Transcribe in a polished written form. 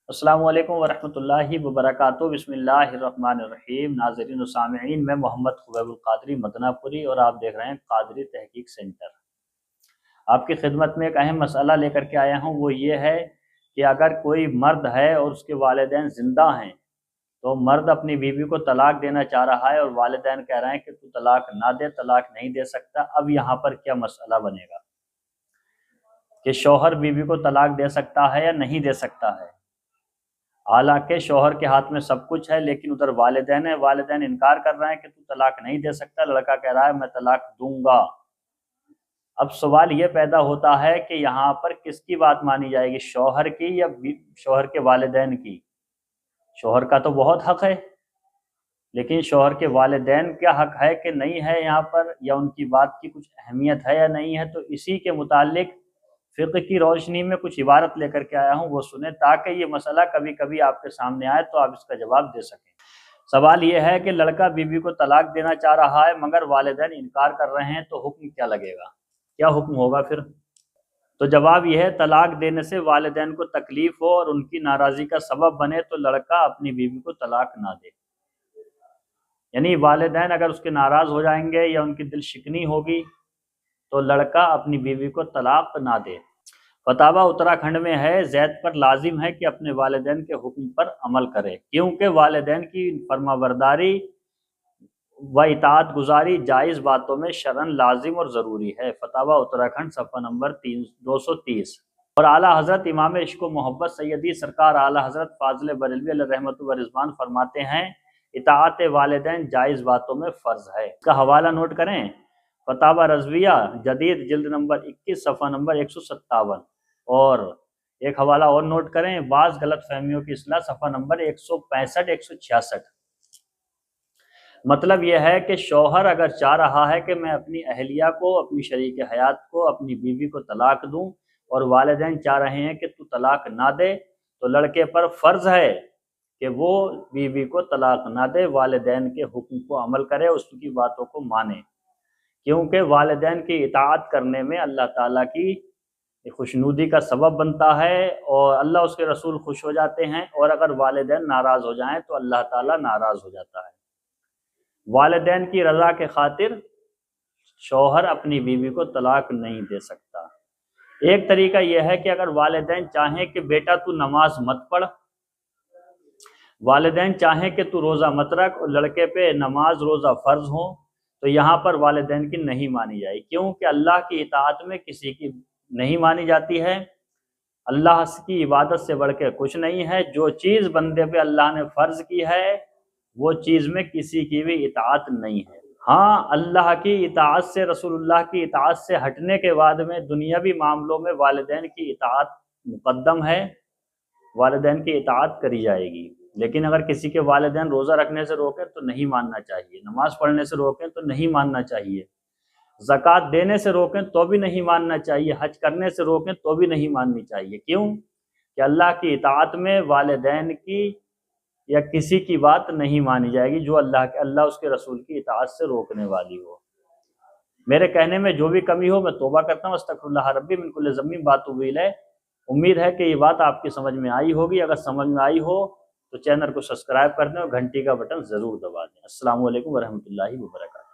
अस्सलामु अलैकुम वरहमतुल्लाहि वबरकातुहू। बिस्मिल्लाहिर्रहमानिर्रहीम। नाज़रीन व सामिईन, मैं मोहम्मद खुबैबुल क़ादरी मदनापुरी और आप देख रहे हैं क़ादरी तहक़ीक़ सेंटर। आपकी खिदमत में एक अहम मसला लेकर के आया हूँ। वो ये है कि अगर कोई मर्द है और उसके वालिदैन ज़िंदा हैं तो मर्द अपनी बीवी को तलाक देना चाह रहा है और वालिदैन कह रहे हैं कि तू तलाक ना दे, तलाक नहीं दे सकता। अब यहाँ पर क्या मसला बनेगा कि शौहर बीवी को तलाक दे सकता है या नहीं दे सकता है। हालांकि शौहर के हाथ में सब कुछ है, लेकिन उधर वालिदैन है, वालिदैन इनकार कर रहे हैं कि तू तलाक नहीं दे सकता। लड़का कह रहा है मैं तलाक दूंगा। अब सवाल ये पैदा होता है कि यहाँ पर किसकी बात मानी जाएगी, शौहर की या शौहर के वालिदैन की। शौहर का तो बहुत हक है, लेकिन शौहर के वालिदैन क्या हक है कि नहीं है यहाँ पर, या उनकी बात की कुछ अहमियत है या नहीं है। तो इसी के मुतालिक फ़िक़्ह की रोशनी में कुछ इबारत लेकर के आया हूँ, वो सुने ताकि ये मसला कभी कभी आपके सामने आए तो आप इसका जवाब दे सकें। सवाल ये है कि लड़का बीवी को तलाक देना चाह रहा है मगर वालिदैन इनकार कर रहे हैं, तो हुक्म क्या लगेगा, क्या हुक्म होगा फिर। तो जवाब यह है, तलाक देने से वालिदैन को तकलीफ़ हो और उनकी नाराज़गी का सबब बने तो लड़का अपनी बीवी को तलाक ना दे। यानी वालिदैन अगर उसके नाराज़ हो जाएंगे या उनकी दिल शिकनी होगी तो लड़का अपनी बीवी को तलाक ना दे। फतावा उत्तराखंड में है, ज़ैद पर लाजिम है कि अपने वालिदैन के हुक्म पर अमल करे, क्योंकि वालिदैन की फरमाबरदारी व इताअत गुजारी जायज़ बातों में शरअन लाजिम और ज़रूरी है। फतावा उत्तराखंड सफ़ा नंबर 230। और आला हज़रत इमाम इश्क़ व मोहब्बत सैयदी सरकार आला हज़रत फ़ाज़िल बरेलवी अलैहि रहमत व रिज़वान फरमाते हैं, इताअत वालिदैन जायज़ बातों में फ़र्ज़ है। इसका हवाला नोट करें, फतावा रज़विया जदीद जिल्द नंबर 21 सफ़ा नंबर 157। और एक हवाला और नोट करें, बाज़ गलत फहमियों की इस्लाह सफ़ा नंबर 165-166। मतलब यह है कि शौहर अगर चाह रहा है कि मैं अपनी अहलिया को, अपनी शरीक हयात को, अपनी बीवी को तलाक दूं और वालिदैन चाह रहे हैं कि तू तलाक ना दे, तो लड़के पर फ़र्ज़ है कि वो बीवी को तलाक ना दे, वालिदैन के हुक्म को अमल करे, उसकी बातों को माने, क्योंकि वालिदैन की इताअत करने में अल्लाह ताला की खुशनुदी का सबब बनता है और अल्लाह उसके रसूल खुश हो जाते हैं। और अगर वालिदैन नाराज़ हो जाएं तो अल्लाह ताला नाराज़ हो जाता है। वालिदैन की रज़ा के खातिर शौहर अपनी बीवी को तलाक नहीं दे सकता। एक तरीका यह है कि अगर वालिदैन चाहें कि बेटा तू नमाज मत पढ़, वालिदैन चाहें कि तू रोज़ा मत रख और लड़के पे नमाज रोज़ा फ़र्ज़ हो, तो यहाँ पर वालिदैन की नहीं मानी जाए, क्योंकि अल्लाह की इताअत में किसी की नहीं मानी जाती है। अल्लाह की इबादत से बढ़ के कुछ नहीं है। जो चीज़ बंदे पे अल्लाह ने फ़र्ज़ की है वो चीज़ में किसी की भी इताअत नहीं है। हाँ, अल्लाह की इताअत से, रसूलुल्लाह की इताअत से हटने के बाद में दुनियावी मामलों में वालिदैन की इताअत मुक़द्दम है, वालिदैन की इताअत करी जाएगी। लेकिन अगर किसी के वालिदैन रोज़ा रखने से रोकें तो नहीं मानना चाहिए, नमाज़ पढ़ने से रोकें तो नहीं मानना चाहिए, ज़कात देने से रोकें तो भी नहीं मानना चाहिए, हज करने से रोकें तो भी नहीं माननी चाहिए। क्यों? कि अल्लाह की इताअत में वालिदैन की या किसी की बात नहीं मानी जाएगी जो अल्लाह उसके रसूल की इताअत से रोकने वाली हो। मेरे कहने में जो भी कमी हो मैं तौबा करता हूँ। अस्तग़फिरुल्लाह रब्बी मिन कुल्लि ज़म्बिन व अतूबु इलैह। उम्मीद है कि ये बात आपकी समझ में आई होगी। अगर समझ में आई हो तो चैनल को सब्सक्राइब कर दें और घंटी का बटन ज़रूर दबा दें। अस्सलामु अलैकुम वरहमतुल्लाहि वबरकातुहू।